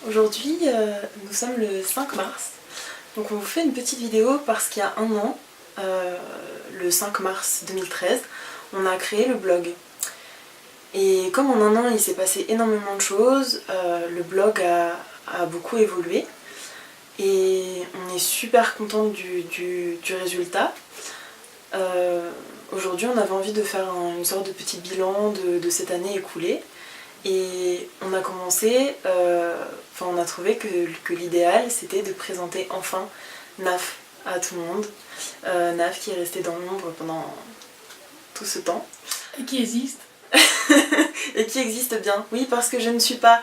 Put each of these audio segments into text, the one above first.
Aujourd'hui, nous sommes le 5 mars, donc on vous fait une petite vidéo parce qu'il y a un an, le 5 mars 2013, on a créé le blog. Et comme en un an il s'est passé énormément de choses, le blog a beaucoup évolué et on est super contente du résultat. Aujourd'hui on avait envie de faire une sorte de petit bilan de cette année écoulée. Et on a commencé, on a trouvé que l'idéal c'était de présenter enfin Naf à tout le monde. Naf qui est resté dans l'ombre pendant tout ce temps. Et qui existe. Et qui existe bien. Oui, parce que je ne suis pas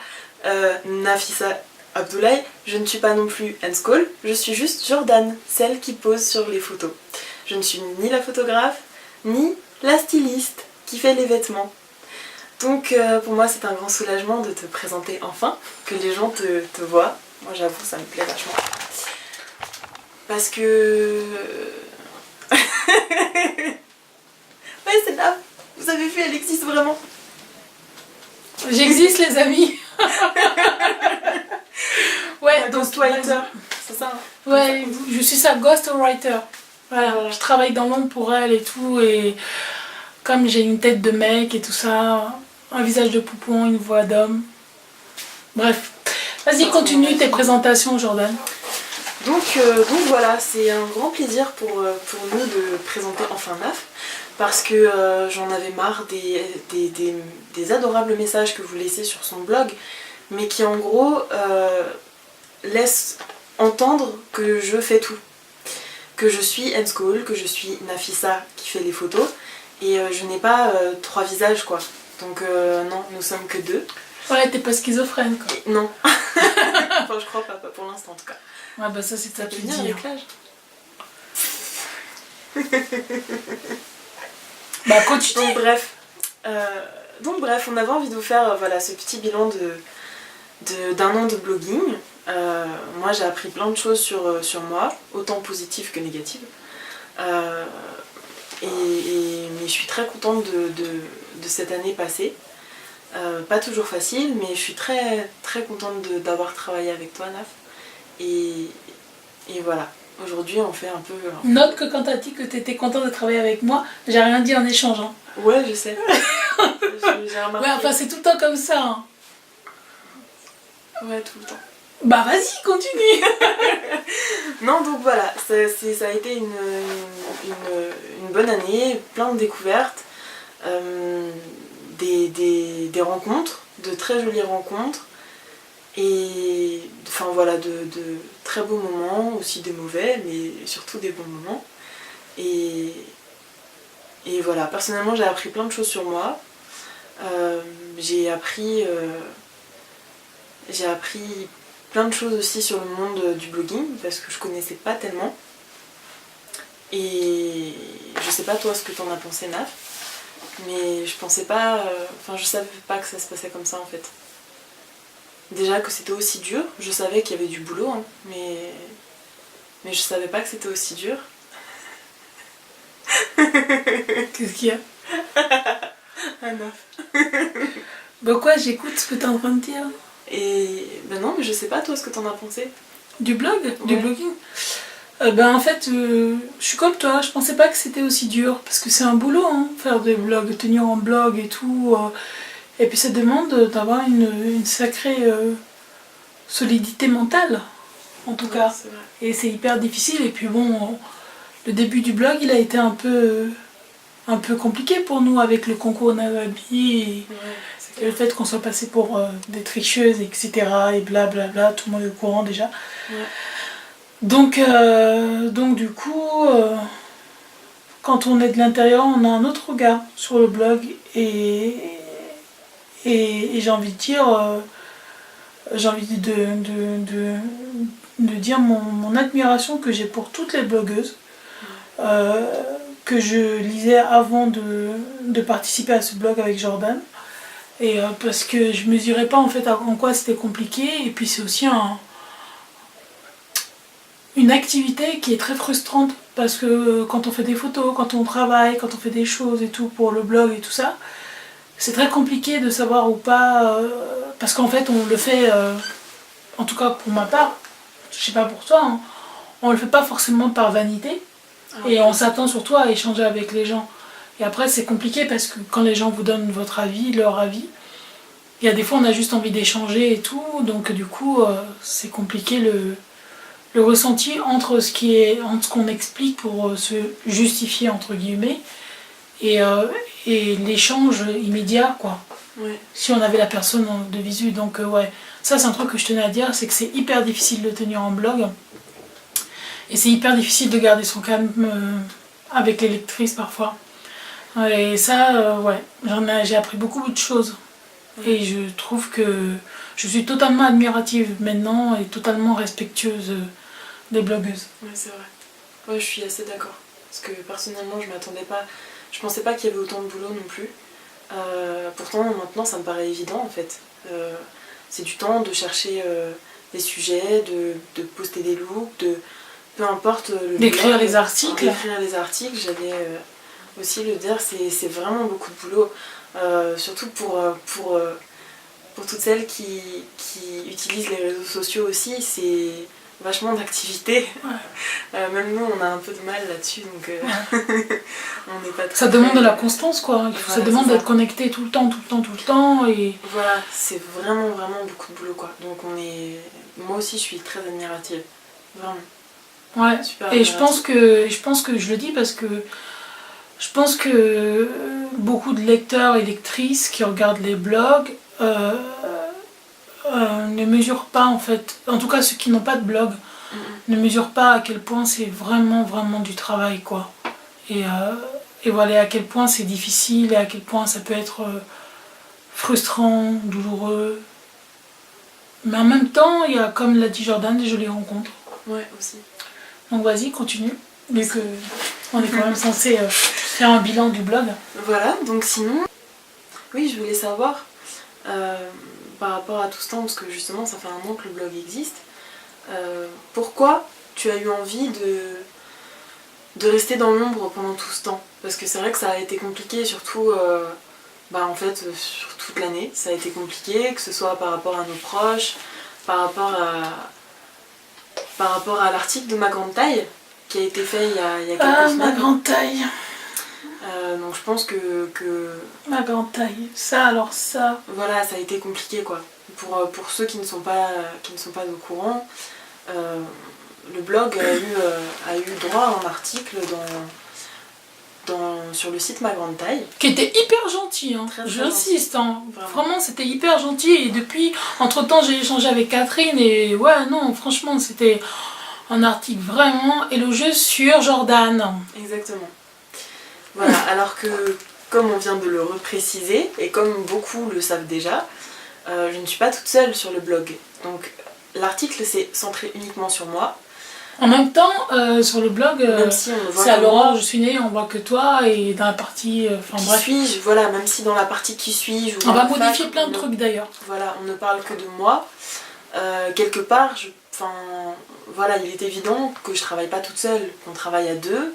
Nafissa Abdoulaye, je ne suis pas non plus Enscol, je suis juste Jordan, celle qui pose sur les photos. Je ne suis ni la photographe, ni la styliste qui fait les vêtements. Donc pour moi c'est un grand soulagement de te présenter enfin, que les gens te voient. Moi j'avoue ça me plaît vachement. Parce que... ouais c'est là, vous avez vu elle existe vraiment. J'existe les amis. Ouais, ghostwriter, c'est ça hein. Ouais, je suis sa ghostwriter. Voilà, je travaille dans l'ombre pour elle et tout, et comme j'ai une tête de mec et tout ça, un visage de poupon, une voix d'homme. Bref, vas-y continue tes présentations Jordan. Donc voilà, c'est un grand plaisir pour nous de présenter enfin Naf, parce que j'en avais marre des adorables messages que vous laissez sur son blog, mais qui en gros laissent entendre que je fais tout. Que je suis Enscol, que je suis Nafissa qui fait les photos, et je n'ai pas 3 visages quoi. Donc non, nous sommes que 2. Ouais, t'es pas schizophrène quoi. Et non. Enfin je crois pas pour l'instant en tout cas. Ouais bah ça c'est ta peut venir avec l'âge. Bah continue. Donc bref, on avait envie de vous faire voilà, ce petit bilan d'un an de blogging. Moi j'ai appris plein de choses sur moi, autant positives que négatives. Mais je suis très contente de cette année passée. Pas toujours facile, mais je suis très très contente d'avoir travaillé avec toi Naf. Et voilà, aujourd'hui on fait un peu... Note que quand t'as dit que t'étais contente de travailler avec moi, j'ai rien dit en échange. Hein. Ouais, je sais. J'ai remarqué. Ouais, enfin c'est tout le temps comme ça. Hein. Ouais, tout le temps. Bah vas-y, continue. Non, donc voilà, ça a été une bonne année, plein de découvertes, des rencontres, de très jolies rencontres, et enfin voilà, de très beaux moments, aussi des mauvais, mais surtout des bons moments. Et voilà, personnellement j'ai appris plein de choses sur moi. J'ai appris plein de choses aussi sur le monde du blogging parce que je connaissais pas tellement. Et je sais pas toi ce que t'en as pensé Naf, mais je pensais pas, je savais pas que ça se passait comme ça en fait. Déjà que c'était aussi dur, je savais qu'il y avait du boulot, hein, mais je savais pas que c'était aussi dur. Qu'est-ce qu'il y a? Ah Naf. Bah quoi, j'écoute ce que t'es en train de dire. Et ben non, mais je sais pas toi ce que t'en as pensé. Du blog? Ouais. Du blogging? En fait, je suis comme toi, je pensais pas que c'était aussi dur, parce que c'est un boulot, hein, faire des blogs, tenir un blog et tout, et puis ça demande d'avoir une sacrée solidité mentale, en tout cas, et c'est hyper difficile, et puis bon, le début du blog, il a été un peu compliqué pour nous, avec le concours Nawabi, et le fait qu'on soit passé pour des tricheuses, etc., et blablabla, tout le monde est au courant déjà. Ouais. Donc du coup, quand on est de l'intérieur, on a un autre regard sur le blog et j'ai envie de dire, de dire mon admiration que j'ai pour toutes les blogueuses que je lisais avant de participer à ce blog avec Jordan. Et parce que je mesurais pas en fait en quoi c'était compliqué, et puis c'est aussi une activité qui est très frustrante parce que quand on fait des photos, quand on travaille, quand on fait des choses et tout pour le blog et tout ça, c'est très compliqué de savoir ou pas parce qu'en fait on le fait en tout cas pour ma part, je sais pas pour toi, hein, on le fait pas forcément par vanité. Et on s'attend surtout à échanger avec les gens. Et après, c'est compliqué parce que quand les gens vous donnent votre avis, leur avis, il y a des fois on a juste envie d'échanger et tout. Donc du coup, c'est compliqué le ressenti entre entre ce qu'on explique pour se justifier entre guillemets et l'échange immédiat quoi. Ouais. Si on avait la personne de visu. Donc ouais, ça c'est un truc que je tenais à dire, c'est que c'est hyper difficile de tenir en blog. Et c'est hyper difficile de garder son calme avec les lectrices parfois. Et ça, ouais, j'ai appris beaucoup de choses. Et je trouve que je suis totalement admirative maintenant et totalement respectueuse des blogueuses. Ouais, c'est vrai. Ouais, je suis assez d'accord. Parce que personnellement, je pensais pas qu'il y avait autant de boulot non plus. Pourtant, maintenant, ça me paraît évident en fait. C'est du temps de chercher des sujets, de poster des looks, peu importe d'écrire les articles. D'écrire les articles, j'allais aussi le dire, c'est vraiment beaucoup de boulot. Surtout pour toutes celles qui utilisent les réseaux sociaux aussi, c'est vachement d'activité. Ouais. Même nous, on a un peu de mal là-dessus, donc on n'est pas très... Ça demande de la constance, quoi. Ça demande d'être connecté tout le temps. Et... Voilà, c'est vraiment beaucoup de boulot, quoi. Donc moi aussi, je suis très admirative. Vraiment. Ouais, et je pense que je le dis parce que je pense que beaucoup de lecteurs et lectrices qui regardent les blogs ne mesurent pas en fait, en tout cas ceux qui n'ont pas de blog, ne mesurent pas à quel point c'est vraiment du travail quoi. Et voilà à quel point c'est difficile et à quel point ça peut être frustrant, douloureux. Mais en même temps, il y a, comme l'a dit Jordan, des jolies rencontres. Ouais, aussi. Donc vas-y, continue, vu qu'on est quand même censé faire un bilan du blog. Voilà, donc sinon, oui, je voulais savoir, par rapport à tout ce temps, parce que justement ça fait un an que le blog existe, pourquoi tu as eu envie de rester dans l'ombre pendant tout ce temps? Parce que c'est vrai que ça a été compliqué, surtout en fait, sur toute l'année, ça a été compliqué, que ce soit par rapport à nos proches, par rapport à l'article de Ma Grande Taille qui a été fait il y a quelques semaines. Ma Grande Taille. Donc je pense que... Ma Grande Taille, ça. Voilà, ça a été compliqué quoi. Pour ceux qui ne sont pas au courant, le blog a eu droit à un article sur le site Ma Grande Taille. Qui était hyper gentil, hein. J'insiste, hein. Vraiment c'était hyper gentil et depuis, entre temps j'ai échangé avec Catherine et ouais non franchement c'était un article vraiment élogieux sur Jordan. Exactement. Voilà, alors que comme on vient de le repréciser et comme beaucoup le savent déjà, je ne suis pas toute seule sur le blog. Donc l'article c'est centré uniquement sur moi. En même temps, sur le blog, même si on voit c'est à l'horreur, je suis née, on voit que toi, et dans la partie... qui suis-je, voilà, même si dans la partie qui suis-je... On va modifier plein de trucs d'ailleurs. Voilà, on ne parle que de moi. Quelque part, voilà, il est évident que je travaille pas toute seule, qu'on travaille à deux.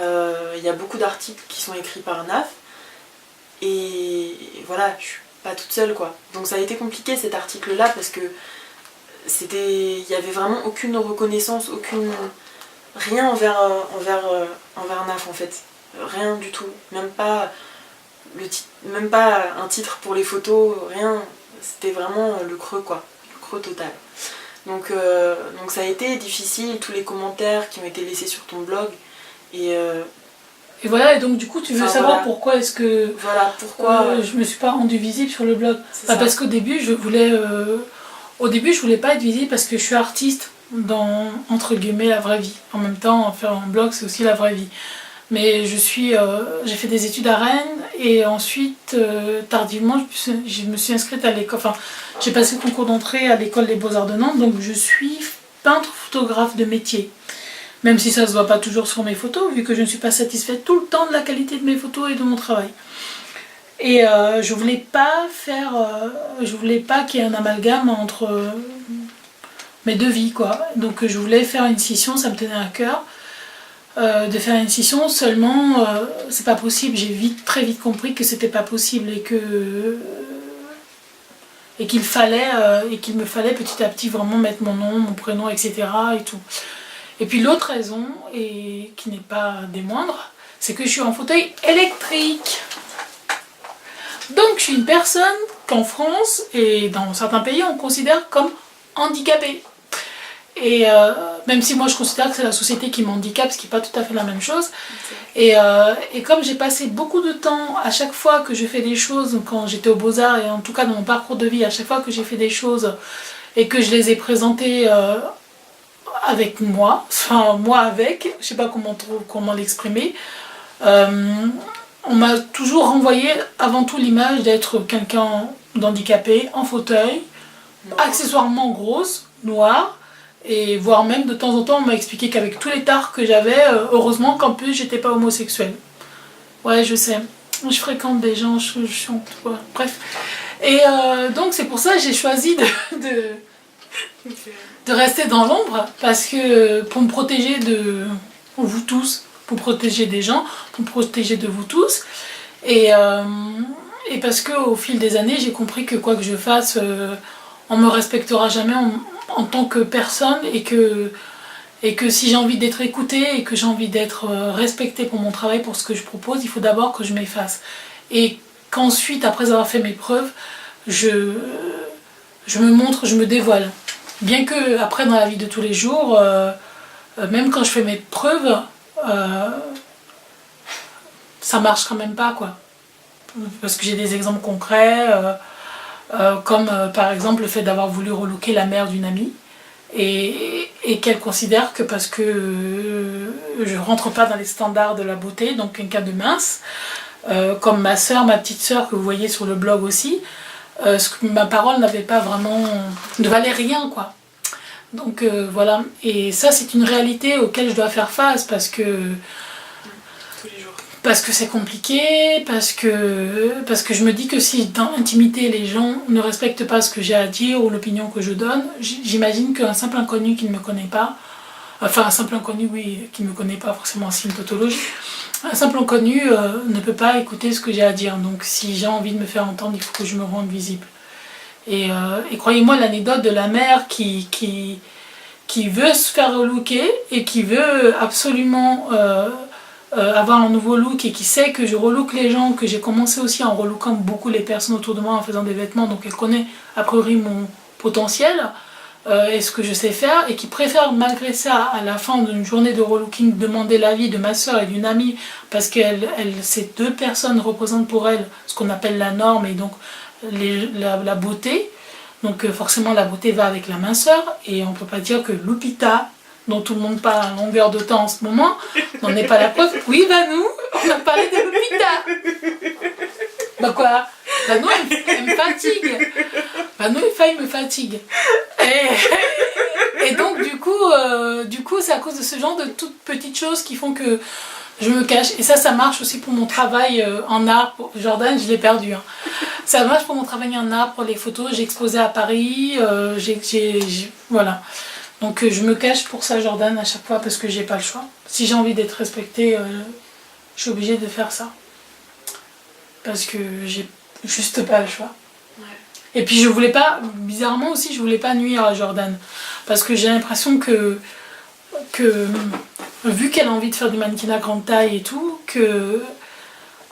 Il y a beaucoup d'articles qui sont écrits par Naf. Et voilà, je suis pas toute seule quoi. Donc ça a été compliqué cet article-là parce que il y avait vraiment aucune reconnaissance, rien envers Naf en fait, rien du tout, même pas un titre pour les photos, rien, c'était vraiment le creux quoi, le creux total. Donc ça a été difficile, tous les commentaires qui ont été laissés sur ton blog et voilà, et donc du coup tu veux savoir pourquoi est-ce que je me suis pas rendue visible sur le blog. Parce qu'au début je voulais pas être visible parce que je suis artiste dans entre guillemets la vraie vie. En même temps faire un blog c'est aussi la vraie vie. Mais j'ai fait des études à Rennes et ensuite tardivement je me suis inscrite à l'école, enfin j'ai passé le concours d'entrée à l'école des Beaux-Arts de Nantes, donc je suis peintre photographe de métier. Même si ça se voit pas toujours sur mes photos, vu que je ne suis pas satisfaite tout le temps de la qualité de mes photos et de mon travail. Et je voulais pas qu'il y ait un amalgame entre mes deux vies, quoi. Donc je voulais faire une scission, ça me tenait à cœur. De faire une scission, seulement c'est pas possible. J'ai très vite compris que c'était pas possible et et qu'il me fallait petit à petit vraiment mettre mon nom, mon prénom, etc. et tout. Et puis l'autre raison, et qui n'est pas des moindres, c'est que je suis en fauteuil électrique. Donc je suis une personne qu'en France et dans certains pays on considère comme handicapée. Et même si moi je considère que c'est la société qui m'handicape, ce qui n'est pas tout à fait la même chose. Et comme j'ai passé beaucoup de temps à chaque fois que je fais des choses, quand j'étais aux Beaux-Arts et en tout cas dans mon parcours de vie, à chaque fois que j'ai fait des choses et que je les ai présentées avec moi, enfin moi avec, je sais pas comment l'exprimer, on m'a toujours renvoyé avant tout l'image d'être quelqu'un d'handicapé, en fauteuil, accessoirement grosse, noire, et voire même de temps en temps on m'a expliqué qu'avec tous les tares que j'avais, heureusement qu'en plus j'étais pas homosexuelle. Ouais, je sais, je fréquente des gens chiants, bref. Et donc c'est pour ça que j'ai choisi de rester dans l'ombre, parce que pour me protéger de vous tous, pour protéger des gens, pour me protéger de vous tous, et parce qu'au fil des années j'ai compris que quoi que je fasse, on me respectera jamais en tant que personne, et que si j'ai envie d'être écoutée et que j'ai envie d'être respectée pour mon travail, pour ce que je propose, il faut d'abord que je m'efface. Et qu'ensuite, après avoir fait mes preuves, je me montre, je me dévoile. Bien que après dans la vie de tous les jours, même quand je fais mes preuves, ça marche quand même pas, quoi. Parce que j'ai des exemples concrets, comme par exemple le fait d'avoir voulu relooker la mère d'une amie, et qu'elle considère que parce que je rentre pas dans les standards de la beauté, donc quelqu'un de mince, comme ma petite sœur que vous voyez sur le blog aussi, ma parole n'avait pas vraiment, ne valait rien, quoi. Donc voilà, et ça c'est une réalité auquel je dois faire face, parce que c'est compliqué, parce que je me dis que si dans l'intimité les gens ne respectent pas ce que j'ai à dire ou l'opinion que je donne, j'imagine qu'un simple inconnu qui ne me connaît pas, enfin un simple inconnu oui, qui ne me connaît pas forcément signe tautologie, un simple inconnu ne peut pas écouter ce que j'ai à dire. Donc si j'ai envie de me faire entendre, il faut que je me rende visible. Et croyez-moi, l'anecdote de la mère qui veut se faire relooker et qui veut absolument avoir un nouveau look, et qui sait que je relook les gens, que j'ai commencé aussi en relookant beaucoup les personnes autour de moi en faisant des vêtements, donc elle connaît a priori mon potentiel et ce que je sais faire, et qui préfère malgré ça à la fin d'une journée de relooking demander l'avis de ma soeur et d'une amie, parce que ces deux personnes représentent pour elle ce qu'on appelle la norme, et donc la beauté. Donc forcément la beauté va avec la minceur, et on ne peut pas dire que Lupita, dont tout le monde parle à longueur de temps en ce moment, n'en est pas la preuve. Oui, Vanou, on a parlé de Lupita. Bah quoi, Vanou, elle me fatigue. Vanou, il me fatigue. Et donc du coup, c'est à cause de ce genre de toutes petites choses qui font que je me cache. Et ça marche aussi pour mon travail en art. Jordan, je l'ai perdu. Hein. Ça marche pour mon travail en art, pour les photos. J'ai exposé à Paris. Voilà. Donc je me cache pour ça, Jordan, à chaque fois, parce que j'ai pas le choix. Si j'ai envie d'être respectée, je suis obligée de faire ça. Parce que j'ai juste pas le choix. Ouais. Et puis je voulais pas, bizarrement aussi, je voulais pas nuire à Jordan. Parce que j'ai l'impression que vu qu'elle a envie de faire du mannequinat grande taille et tout, que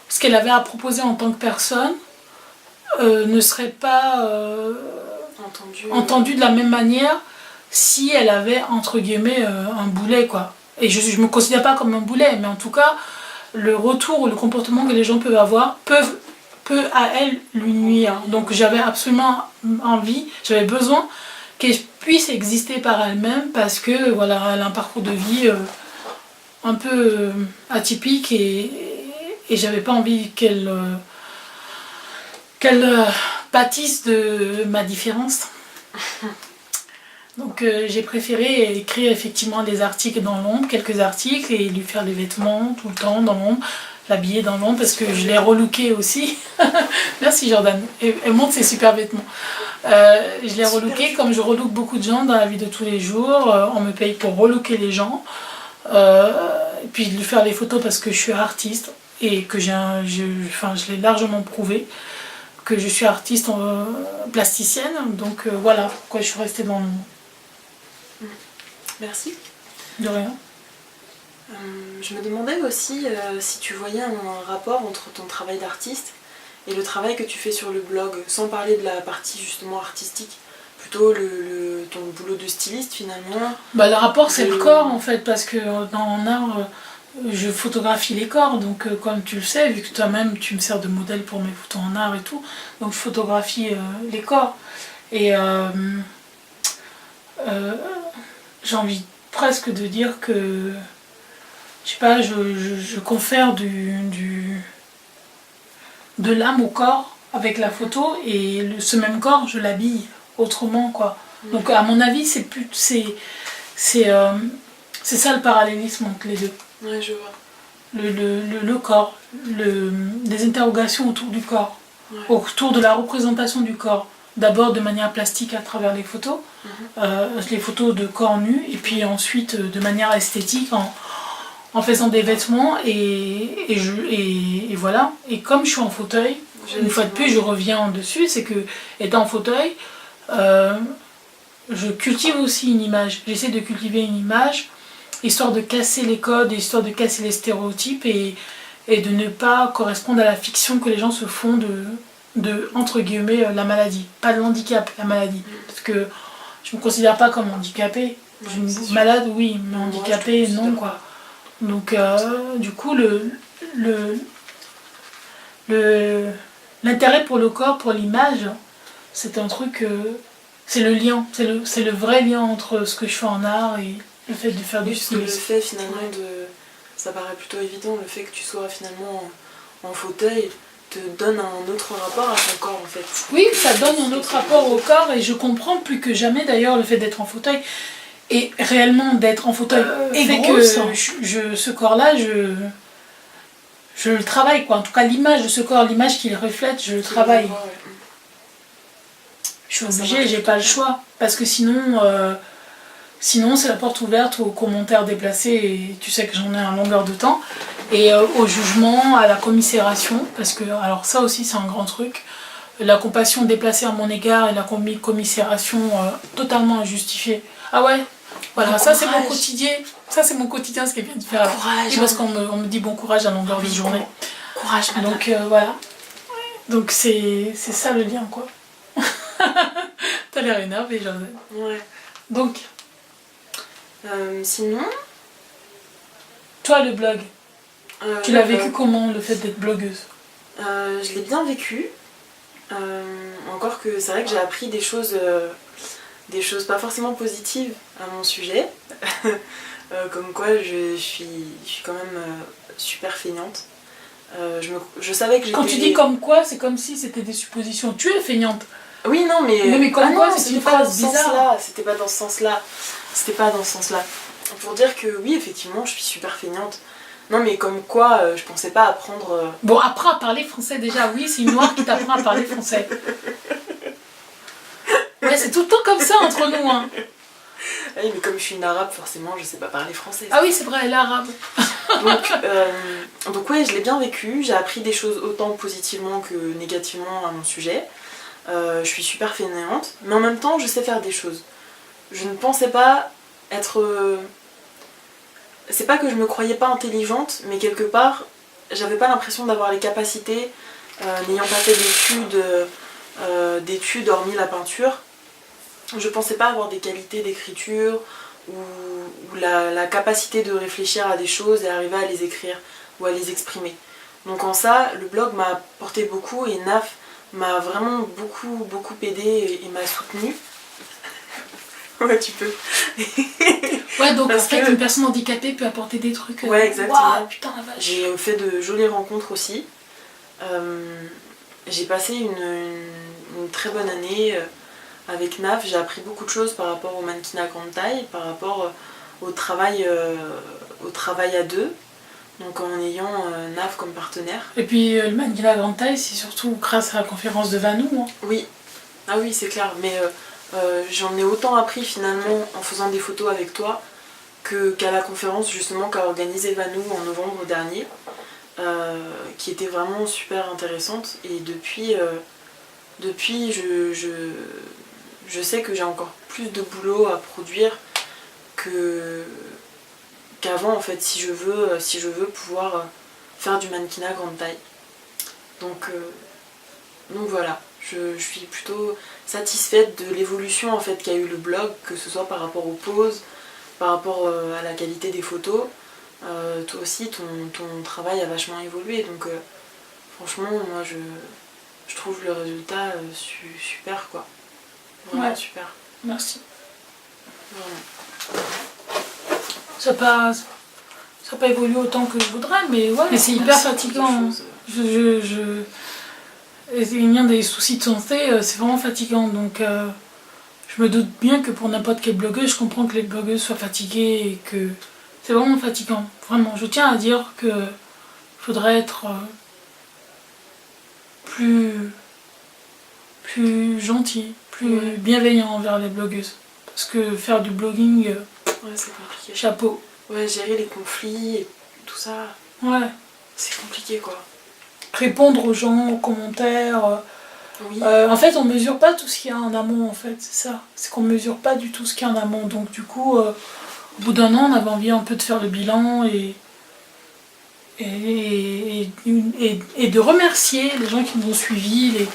ce qu'elle avait à proposer en tant que personne ne serait pas entendu de la même manière si elle avait entre guillemets un boulet, quoi. Et je me considère pas comme un boulet, mais en tout cas le retour ou le comportement que les gens peuvent avoir peut à elle lui nuire. Donc j'avais absolument envie, j'avais besoin qu'elle puisse exister par elle-même, parce que voilà, elle a un parcours de vie un peu atypique, et j'avais pas envie qu'elle pâtisse de ma différence. Donc j'ai préféré écrire effectivement des articles dans l'ombre, quelques articles, et lui faire les vêtements tout le temps dans l'ombre, l'habiller dans l'ombre, parce que je l'ai relooké aussi. Merci Jordan, elle montre ses super vêtements. Je l'ai relooké comme je relook beaucoup de gens dans la vie de tous les jours. On me paye pour relooker les gens, et puis lui faire les photos parce que je suis artiste, et que je l'ai largement prouvé, que je suis artiste plasticienne. Donc voilà pourquoi je suis restée dans le... Merci. De rien. Je me demandais aussi si tu voyais un rapport entre ton travail d'artiste et le travail que tu fais sur le blog, sans parler de la partie justement artistique, plutôt ton boulot de styliste finalement. Bah, le rapport c'est le corps en fait, parce que en art je photographie les corps, donc comme tu le sais, vu que toi-même tu me sers de modèle pour mes photos en art et tout, donc je photographie les corps. Et j'ai envie presque de dire que, je sais pas, je confère de l'âme au corps avec la photo, et ce même corps, je l'habille autrement, quoi. Donc à mon avis, c'est ça le parallélisme entre les deux. Ouais, je vois. Le corps, des interrogations autour du corps, Ouais. autour de la représentation du corps. D'abord de manière plastique à travers les photos de corps nus, et puis ensuite de manière esthétique en faisant des vêtements, et voilà. Et comme je suis en fauteuil, une fois de plus je reviens dessus, c'est que étant en fauteuil, je cultive aussi une image. J'essaie de cultiver une image, histoire de casser les codes, histoire de casser les stéréotypes, et de ne pas correspondre à la fiction que les gens se font de entre guillemets, la maladie. Pas le handicap, la maladie. Parce que je me considère pas comme handicapée. Malade, oui, mais handicapée, non, quoi. Donc, du coup, l'intérêt pour le corps, pour l'image, c'est un truc... c'est le lien, c'est le vrai lien entre ce que je fais en art et le fait de faire du stylisme. Le fait finalement ça paraît plutôt évident, le fait que tu sois finalement en fauteuil te donne un autre rapport à ton corps en fait. Oui, ça donne un autre rapport au corps, et je comprends plus que jamais d'ailleurs le fait d'être en fauteuil, et réellement d'être en fauteuil fait que ce corps-là, je le travaille, quoi. En tout cas, l'image de ce corps, l'image qu'il reflète, je le travaille. Je suis obligée, j'ai pas le choix, parce que sinon c'est la porte ouverte aux commentaires déplacés, et tu sais que j'en ai un longueur de temps, et au jugement, à la commisération, parce que, alors ça aussi c'est un grand truc, la compassion déplacée à mon égard et la commisération totalement injustifiée. Ah ouais, voilà, bon, ça c'est mon quotidien, ce qu'elle vient de faire. Courage, et parce qu'on me dit bon courage à longueur de journée. Courage, madame. Donc voilà, donc c'est ça le lien, quoi. T'as l'air énervée, Josette. Ouais. Donc, sinon... Toi, le blog, tu l'as vécu comment, le fait d'être blogueuse? Je l'ai bien vécu. Encore que c'est vrai que j'ai appris des choses pas forcément positives à mon sujet. Comme quoi je suis quand même super feignante. Je savais que j'étais... Quand tu dis comme quoi, c'est comme si c'était des suppositions. Tu es feignante. Oui, non, mais comme quoi, c'est une phrase bizarre. C'était pas dans ce sens-là. C'était pas dans ce sens-là. Pour dire que oui, effectivement, je suis super feignante. Non, mais comme quoi, je pensais pas apprendre... Bon, apprends à parler français déjà, oui, c'est une noire qui t'apprend à parler français. Mais c'est tout le temps comme ça entre nous, hein. Oui, mais comme je suis une arabe, forcément, je sais pas parler français. Ah oui, c'est vrai, elle est arabe. Donc ouais, je l'ai bien vécu. J'ai appris des choses autant positivement que négativement à mon sujet. Je suis super fainéante, mais en même temps, je sais faire des choses. Je ne pensais pas être... C'est pas que je me croyais pas intelligente, mais quelque part, j'avais pas l'impression d'avoir les capacités, n'ayant pas fait d'études hormis la peinture. Je pensais pas avoir des qualités d'écriture ou la capacité de réfléchir à des choses et arriver à les écrire ou à les exprimer. Donc en ça, le blog m'a apporté beaucoup, et Naf m'a vraiment beaucoup aidé et m'a soutenue. Ouais, tu peux. Ouais, donc en fait, une personne handicapée peut apporter des trucs. Ouais, exactement. Wow, putain, la vache. J'ai fait de jolies rencontres aussi. J'ai passé une très bonne année avec Naf. J'ai appris beaucoup de choses par rapport au mannequinat grande taille, par rapport au travail à deux. Donc en ayant Naf comme partenaire. Et puis le mannequinat grande taille, c'est surtout grâce à la conférence de Vanou. Hein. Oui, ah oui, c'est clair. Mais j'en ai autant appris finalement en faisant des photos avec toi qu'à la conférence justement qu'a organisée Vanou en novembre dernier, qui était vraiment super intéressante. Et depuis, depuis, je sais que j'ai encore plus de boulot à produire qu'avant en fait, si je veux pouvoir faire du mannequinat grande taille. Donc voilà, je suis plutôt satisfaite de l'évolution en fait qu'a eu le blog, que ce soit par rapport aux poses, par rapport à la qualité des photos. Toi aussi, ton travail a vachement évolué, donc franchement, moi je trouve le résultat super quoi. Vraiment super. Merci. Vraiment. Ça n'a pas évolué autant que je voudrais, mais ouais, mais c'est hyper fatigant. Il y a des soucis de santé, c'est vraiment fatigant, donc je me doute bien que pour n'importe quelle blogueuse, je comprends que les blogueuses soient fatiguées et que c'est vraiment fatigant. Vraiment, je tiens à dire que faudrait être plus gentil, plus bienveillant envers les blogueuses. Parce que faire du blogging, c'est compliqué. Chapeau. Ouais, gérer les conflits et tout ça, c'est compliqué quoi. Répondre aux gens, aux commentaires. Oui. En fait, on mesure pas tout ce qu'il y a en amont, en fait, c'est ça. C'est qu'on mesure pas du tout ce qu'il y a en amont. Donc du coup, au bout d'un an, on avait envie un peu de faire le bilan et de remercier les gens qui nous ont suivis,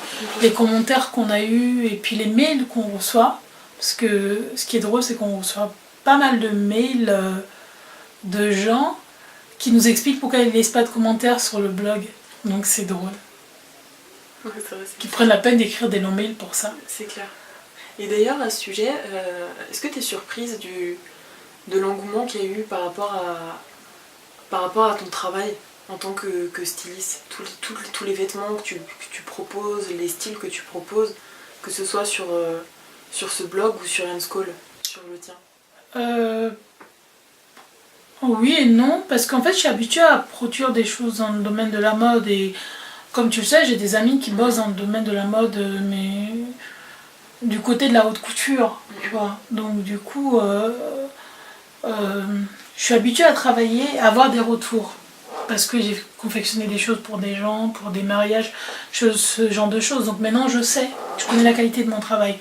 les commentaires qu'on a eus et puis les mails qu'on reçoit. Parce que ce qui est drôle, c'est qu'on reçoit pas mal de mails de gens qui nous expliquent pourquoi ils ne laissent pas de commentaires sur le blog. Donc c'est drôle. Ouais, c'est vrai, Qui prennent la peine d'écrire des longs mails pour ça. C'est clair. Et d'ailleurs, à ce sujet, est-ce que tu es surprise de l'engouement qu'il y a eu par rapport à ton travail en tant que styliste, tous les vêtements que tu proposes, les styles que tu proposes, que ce soit sur ce blog ou sur Enscall, sur le tien? Oui et non, parce qu'en fait je suis habituée à produire des choses dans le domaine de la mode et comme tu le sais, j'ai des amis qui bossent dans le domaine de la mode, mais du côté de la haute couture, tu vois. Donc du coup, je suis habituée à travailler, à avoir des retours. Parce que j'ai confectionné des choses pour des gens, pour des mariages, ce genre de choses. Donc maintenant je sais, je connais la qualité de mon travail.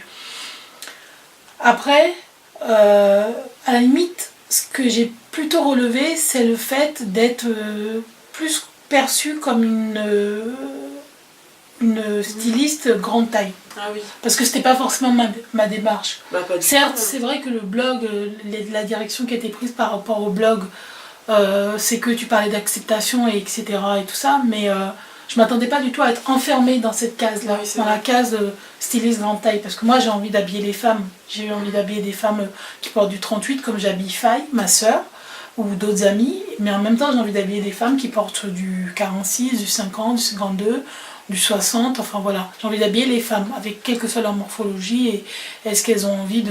Après, à la limite, ce que j'ai plutôt relevé, c'est le fait d'être plus perçue comme une styliste grande taille. Ah oui. Parce que c'était pas forcément ma démarche. Bah, pas du Certes, tout. c'est vrai que le blog, la direction qui a été prise par rapport au blog, c'est que tu parlais d'acceptation et etc. et tout ça, mais je m'attendais pas du tout à être enfermée dans cette case-là, Oui, dans vrai. la case styliste grande taille, parce que moi j'ai envie d'habiller les femmes. J'ai eu envie d'habiller des femmes qui portent du 38 comme j'habille Faye, ma soeur, ou d'autres amis, mais en même temps j'ai envie d'habiller des femmes qui portent du 46, du 50, du 52, du 60, enfin voilà. J'ai envie d'habiller les femmes, avec quelle que soit leur morphologie et ce qu'elles ont envie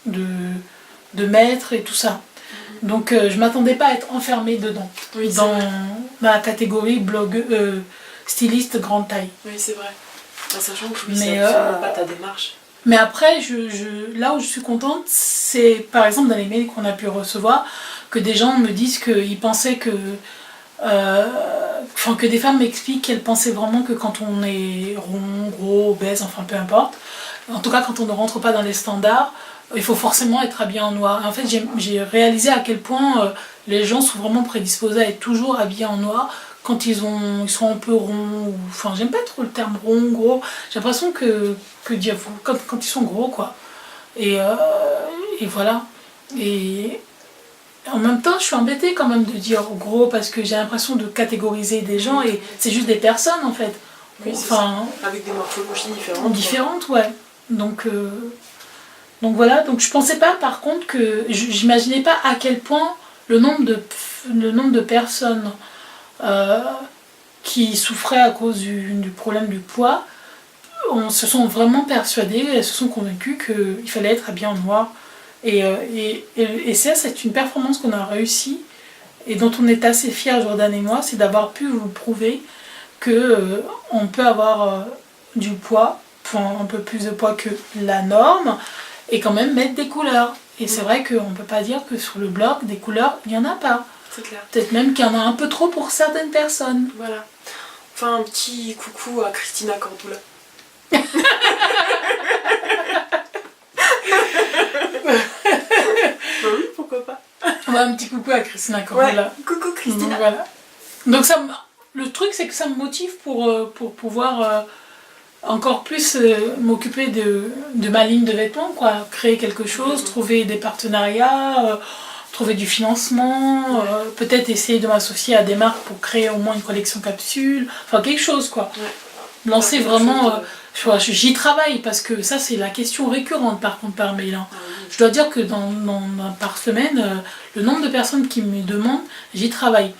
de mettre et tout ça. Donc je m'attendais pas à être enfermée dedans, dans la catégorie styliste grande taille. Oui, c'est vrai. En sachant que c'est absolument pas ta démarche. Mais après, là où je suis contente, c'est par exemple dans les mails qu'on a pu recevoir, que des gens me disent qu'ils pensaient que... que des femmes m'expliquent qu'elles pensaient vraiment que quand on est rond, gros, obèse, enfin peu importe, en tout cas quand on ne rentre pas dans les standards, il faut forcément être habillé en noir. Et en fait, j'ai réalisé à quel point les gens sont vraiment prédisposés à être toujours habillés en noir quand ils sont un peu ronds. Enfin, j'aime pas trop le terme rond, gros. J'ai l'impression que quand ils sont gros, quoi. Et voilà. Et en même temps, je suis embêtée quand même de dire gros parce que j'ai l'impression de catégoriser des gens et c'est juste des personnes en fait. Oui, enfin, avec des morphologies différentes. Différentes, ouais. Donc voilà, donc je pensais pas par contre que... J'imaginais pas à quel point le nombre de personnes qui souffraient à cause du problème du poids se sont vraiment persuadées, elles se sont convaincues qu'il fallait être habillé en noir. Et ça, c'est une performance qu'on a réussi et dont on est assez fiers, Jordan et moi, c'est d'avoir pu vous prouver qu'on peut avoir du poids, enfin un peu plus de poids que la norme, et quand même mettre des couleurs. Et c'est vrai qu'on ne peut pas dire que sur le blog, des couleurs, il n'y en a pas. C'est clair. Peut-être même qu'il y en a un peu trop pour certaines personnes. Voilà. Enfin, un petit coucou à Christina Cordula. Bah oui, pourquoi pas. Un petit coucou à Christina Cordula. Ouais, coucou Christina. Donc, voilà. Donc le truc, c'est que ça me motive pour pouvoir encore plus m'occuper de ma ligne de vêtements, quoi. Créer quelque chose, trouver des partenariats, trouver du financement, peut-être essayer de m'associer à des marques pour créer au moins une collection capsule, enfin quelque chose, quoi. Ouais. Lancer vraiment... j'y travaille parce que ça, c'est la question récurrente par contre par mail. Hein. Je dois dire que par semaine, le nombre de personnes qui me demandent, j'y travaille.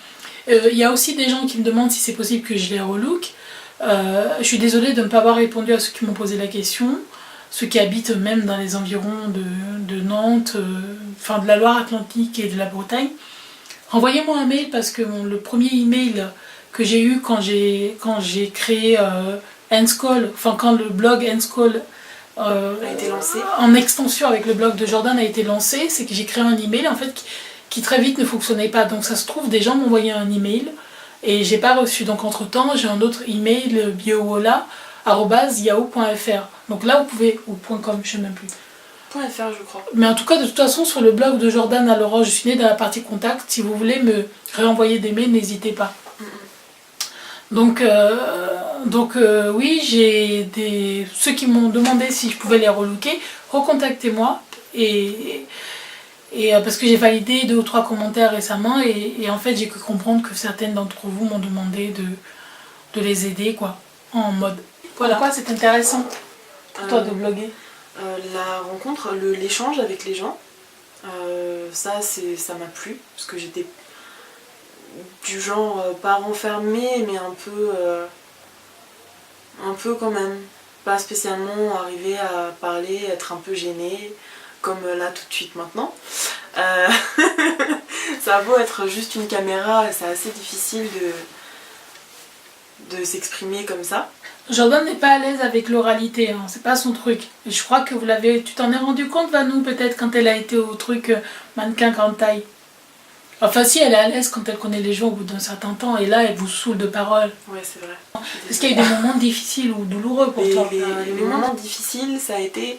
Il y a aussi des gens qui me demandent si c'est possible que je les relook. Je suis désolée de ne pas avoir répondu à ceux qui m'ont posé la question, ceux qui habitent même dans les environs de Nantes, enfin de la Loire-Atlantique et de la Bretagne. Envoyez-moi un mail parce que le premier email que j'ai eu quand j'ai créé Enscall, enfin quand le blog Enscall a été lancé en extension avec le blog de Jordan a été lancé, c'est que j'ai créé un email en fait qui très vite ne fonctionnait pas. Donc ça se trouve, des gens m'envoyaient un email et j'ai pas reçu. Donc entre temps, j'ai un autre email biowola@yahoo.fr. Donc là vous pouvez, ou .com, je sais même plus. .fr je crois. Mais en tout cas, de toute façon, sur le blog de Jordan à Laurent, je suis née dans la partie contact. Si vous voulez me réenvoyer des mails, n'hésitez pas. Donc oui, j'ai ceux qui m'ont demandé si je pouvais les relooker, recontactez-moi et parce que j'ai validé 2 ou 3 commentaires récemment et en fait j'ai pu comprendre que certaines d'entre vous m'ont demandé de les aider, quoi, en mode. Voilà. Pourquoi c'est intéressant pour toi de bloguer? La rencontre, l'échange avec les gens, ça m'a plu parce que j'étais du genre pas renfermée mais un peu quand même, pas spécialement arriver à parler, être un peu gênée comme là tout de suite maintenant. Ça a beau être juste une caméra, c'est assez difficile de s'exprimer comme ça. Jordan n'est pas à l'aise avec l'oralité, hein, c'est pas son truc. Et je crois que tu t'en es rendu compte, Vanou, peut-être quand elle a été au truc mannequin grande taille. Enfin si, elle est à l'aise quand elle connaît les gens au bout d'un certain temps, et là elle vous saoule de paroles. Ouais, c'est vrai. Est-ce qu'il y a eu des moments difficiles ou douloureux pour toi? Les moments difficiles, ça a été,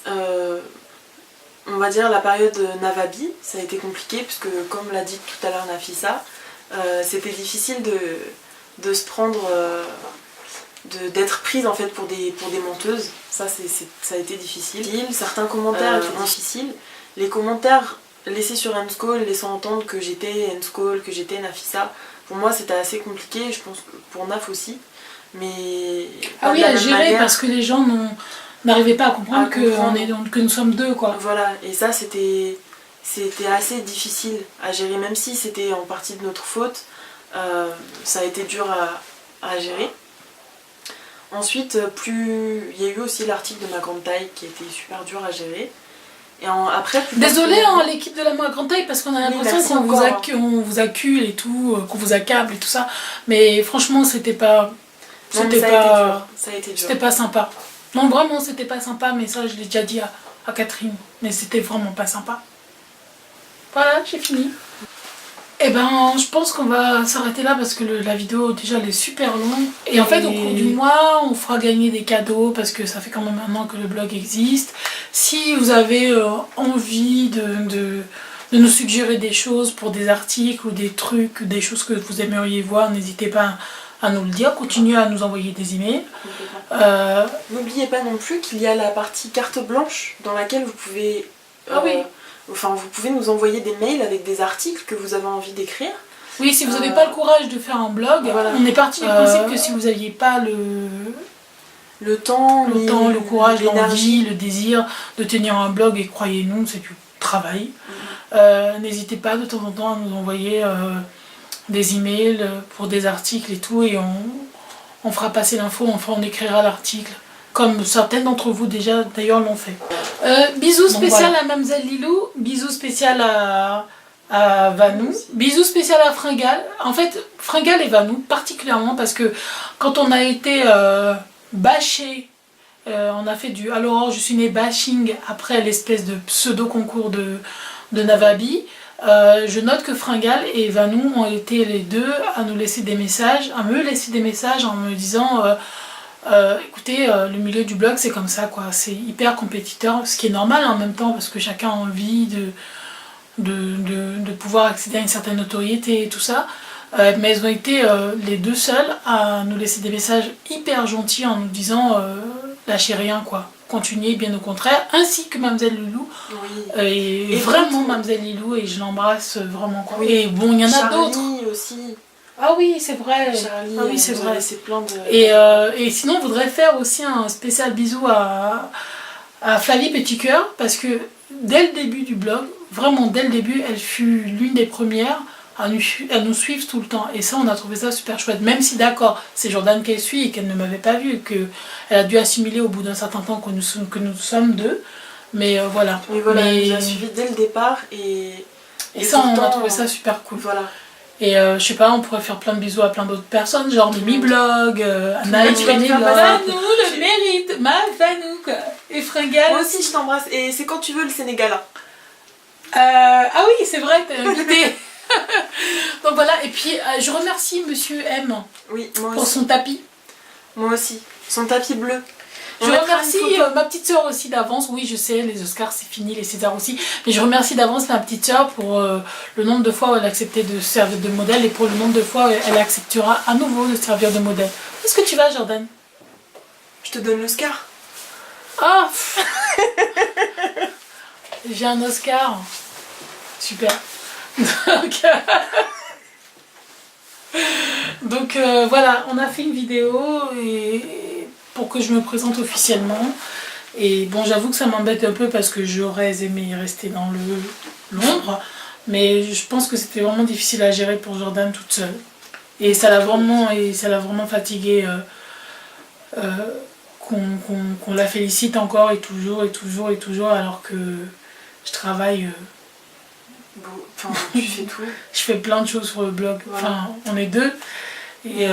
on va dire, la période Navabi, ça a été compliqué, puisque comme l'a dit tout à l'heure Nafissa, c'était difficile de se prendre, d'être prise en fait pour des menteuses. Ça a été difficile. Certains commentaires étaient difficiles. Les commentaires laissés sur Enscall, laissant entendre que j'étais Enscall, que j'étais Nafissa, pour moi c'était assez compliqué, je pense que pour Naf aussi. Mais ah oui, à gérer parce que les gens n'arrivaient pas à comprendre que nous sommes deux, quoi. Voilà, et ça c'était assez difficile à gérer, même si c'était en partie de notre faute, ça a été dur à gérer. Ensuite, il y a eu aussi l'article de ma grande taille qui était super dur à gérer. Et après, désolée l'équipe de la grande taille, parce qu'on a l'impression qu'on vous accule et tout, qu'on vous accable et tout ça, mais franchement c'était pas... Ça a été dur. C'était pas sympa. Non, vraiment c'était pas sympa, mais ça je l'ai déjà dit à Catherine, mais c'était vraiment pas sympa. Voilà, j'ai fini. Eh ben, je pense qu'on va s'arrêter là parce que la vidéo déjà elle est super longue. Et en fait, au cours du mois, on fera gagner des cadeaux parce que ça fait quand même un an que le blog existe. Si vous avez envie de nous suggérer des choses pour des articles ou des trucs, des choses que vous aimeriez voir, n'hésitez pas à nous le dire. Continuez à nous envoyer des emails. N'oubliez pas non plus qu'il y a la partie carte blanche dans laquelle vous pouvez... Enfin, vous pouvez nous envoyer des mails avec des articles que vous avez envie d'écrire. Oui, si vous n'avez pas le courage de faire un blog, voilà. On est parti du principe que si vous n'aviez pas le temps, le courage, l'envie, le désir de tenir un blog, et croyez-nous, c'est du travail. N'hésitez pas de temps en temps à nous envoyer des emails pour des articles et tout, et on fera passer l'info, enfin on écrira l'article. Comme certaines d'entre vous déjà d'ailleurs l'ont fait. Bisous spécial à Mademoiselle Lilou, bisous spécial à Vanou, bisous spécial à Fringal. En fait, Fringal et Vanou particulièrement parce que quand on a été bâché, on a fait du alors je suis née bashing après l'espèce de pseudo concours de Navabi. Je note que Fringal et Vanou ont été les deux à nous laisser des messages, à me laisser des messages en me disant Écoutez, le milieu du blog c'est comme ça quoi, c'est hyper compétiteur, ce qui est normal en même temps parce que chacun a envie de pouvoir accéder à une certaine notoriété et tout ça. Mais elles ont été les deux seules à nous laisser des messages hyper gentils en nous disant lâchez rien quoi, continuez bien au contraire, ainsi que Mademoiselle Lilou. Oui. Et vraiment Mademoiselle Lilou, et je l'embrasse vraiment quoi. Oui. Et bon, il y en a d'autres. Charlie aussi. Ah oui, c'est vrai. Charlie, ah oui, c'est vrai. C'est plein de... Et sinon, on voudrait faire aussi un spécial bisou à Flavie Petitcœur, parce que dès le début du blog, vraiment dès le début, elle fut l'une des premières à nous suivre tout le temps. Et ça, on a trouvé ça super chouette. Même si, d'accord, c'est Jordan qu'elle suit et qu'elle ne m'avait pas vue, qu'elle a dû assimiler au bout d'un certain temps que nous sommes deux. Mais voilà. Mais voilà, elle nous a suivis dès le départ et ça, on a trouvé ça super cool. Voilà. Et je sais pas, on pourrait faire plein de bisous à plein d'autres personnes, genre Mimi Blog, Anaïs Vanou, le mérite, Vanou, quoi. Et Fringale. Moi aussi, je t'embrasse. Et c'est quand tu veux le Sénégal. Ah oui, c'est vrai, t'es invité. Donc voilà, et puis je remercie Monsieur M. Oui, moi pour aussi. son tapis. Moi aussi. Son tapis bleu. Je remercie ma petite soeur aussi d'avance. Oui, je sais, les Oscars c'est fini, les Césars aussi. Mais je remercie d'avance ma petite soeur pour le nombre de fois où elle a accepté de servir de modèle et pour le nombre de fois où elle acceptera à nouveau de servir de modèle. Où est-ce que tu vas, Jordan? Je te donne l'Oscar. Ah j'ai un Oscar. Super. Donc voilà, on a fait une vidéo pour que je me présente officiellement. Et bon, j'avoue que ça m'embête un peu parce que j'aurais aimé rester dans l'ombre. Mais je pense que c'était vraiment difficile à gérer pour Jordan toute seule. Et ça l'a vraiment fatiguée qu'on la félicite encore et toujours et toujours et toujours alors que je travaille... Bon, enfin, tu fais tout. Je fais plein de choses sur le blog. Voilà. Enfin, on est deux. Et,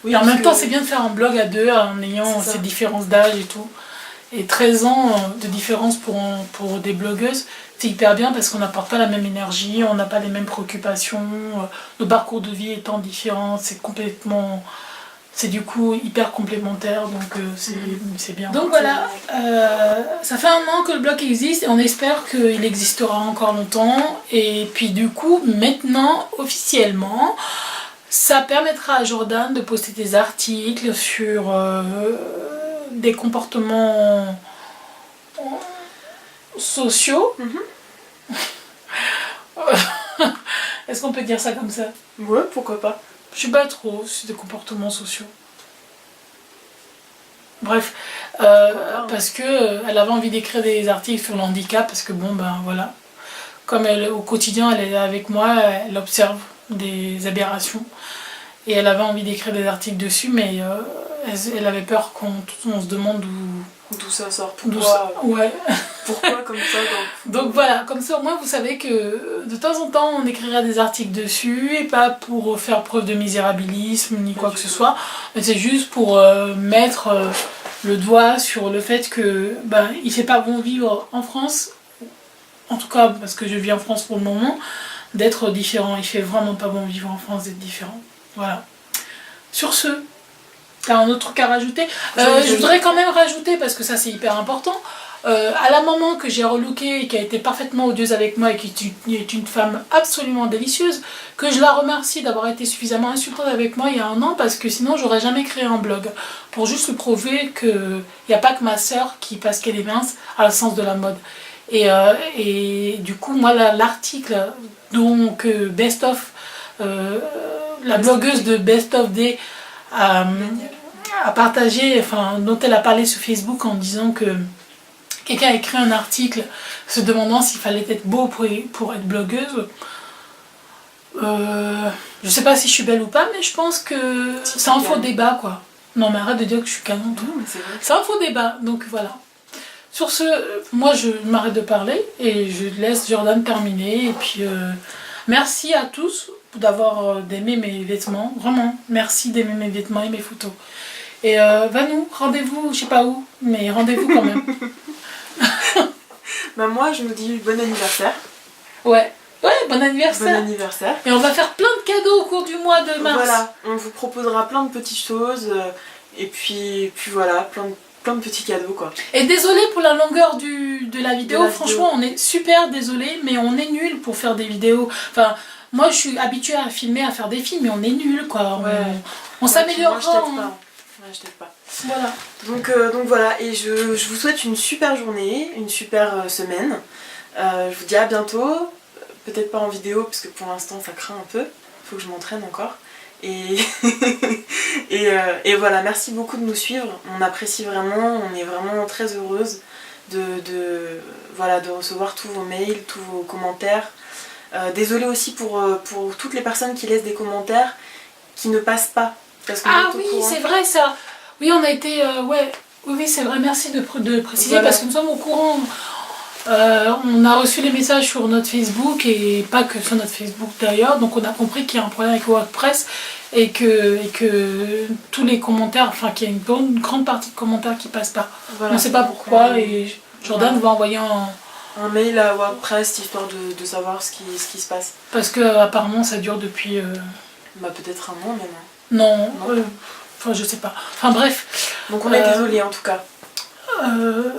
oui, et en même temps, c'est bien de faire un blog à deux en ayant ces différences d'âge et tout. Et 13 ans de différence pour des blogueuses, c'est hyper bien parce qu'on n'apporte pas la même énergie, on n'a pas les mêmes préoccupations, nos parcours de vie étant différents, c'est du coup hyper complémentaire, donc c'est bien. Donc voilà, ça fait un an que le blog existe et on espère qu'il existera encore longtemps. Et puis du coup, maintenant, officiellement, ça permettra à Jordan de poster des articles sur des comportements sociaux. Est-ce qu'on peut dire ça comme ça? Ouais, pourquoi pas. Je sais pas trop, c'est des comportements sociaux. Bref, parce que elle avait envie d'écrire des articles sur le handicap, parce que bon ben voilà, comme au quotidien elle est avec moi, elle observe des aberrations et elle avait envie d'écrire des articles dessus, mais elle avait peur qu'on se demande d'où ça sort, pourquoi. Ouais. Pourquoi comme ça Donc voilà, comme ça au moins vous savez que de temps en temps on écrira des articles dessus, et pas pour faire preuve de misérabilisme ni quoi que ce soit, mais c'est juste pour mettre le doigt sur le fait que il fait pas bon vivre en France, en tout cas parce que je vis en France pour le moment, d'être différent. Il fait vraiment pas bon vivre en France d'être différent. Voilà. Sur ce, t'as un autre truc à rajouter? Je voudrais quand même rajouter, parce que ça c'est hyper important, à la maman que j'ai relookée et qui a été parfaitement odieuse avec moi et qui est une femme absolument délicieuse, que je la remercie d'avoir été suffisamment insultante avec moi il y a un an, parce que sinon j'aurais jamais créé un blog, pour juste lui prouver qu'il n'y a pas que ma soeur qui, parce qu'elle est mince, a le sens de la mode. Et du coup moi l'article donc Best of, la blogueuse de Best of Day a partagé, enfin dont elle a parlé sur Facebook en disant que quelqu'un a écrit un article se demandant s'il fallait être beau pour être blogueuse. Je sais pas si je suis belle ou pas, mais je pense que c'est un faux débat quoi. Non mais arrête de dire que je suis canon. C'est un faux débat, donc voilà. Sur ce, moi je m'arrête de parler et je laisse Jordan terminer. Et puis merci à tous d'avoir aimé mes vêtements. Vraiment, merci d'aimer mes vêtements et mes photos. Et Vanou, rendez-vous, je sais pas où, mais rendez-vous quand même. Moi je me dis bon anniversaire. Ouais, bon anniversaire. Bon anniversaire. Et on va faire plein de cadeaux au cours du mois de mars. Voilà, on vous proposera plein de petites choses. Et puis voilà, plein de petits cadeaux quoi. Et désolé pour la longueur de la vidéo, franchement on est super désolé, mais on est nul pour faire des vidéos. Enfin, moi je suis habituée à filmer, à faire des films, mais on est nul quoi. Ouais. On s'améliorera. Je t'aide pas. Voilà. Donc voilà, et je vous souhaite une super journée, une super semaine. Je vous dis à bientôt. Peut-être pas en vidéo, parce que pour l'instant ça craint un peu. Faut que je m'entraîne encore. Et, et voilà, merci beaucoup de nous suivre. On apprécie vraiment, on est vraiment très heureuse de recevoir tous vos mails, tous vos commentaires. Désolée aussi pour toutes les personnes qui laissent des commentaires qui ne passent pas. Parce oui, c'est vrai ça. Oui, on a été... Oui, c'est vrai, merci de préciser, voilà. Parce que nous sommes au courant. On a reçu les messages sur notre Facebook et pas que sur notre Facebook d'ailleurs, donc on a compris qu'il y a un problème avec WordPress et que tous les commentaires, enfin qu'il y a une grande partie de commentaires qui passent pas. Voilà. On ne sait pas pourquoi et Jordan va envoyer un mail à WordPress histoire de savoir ce qui se passe. Parce que apparemment ça dure depuis... peut-être un an même. Non. Enfin je sais pas. Enfin bref. Donc on est désolé en tout cas.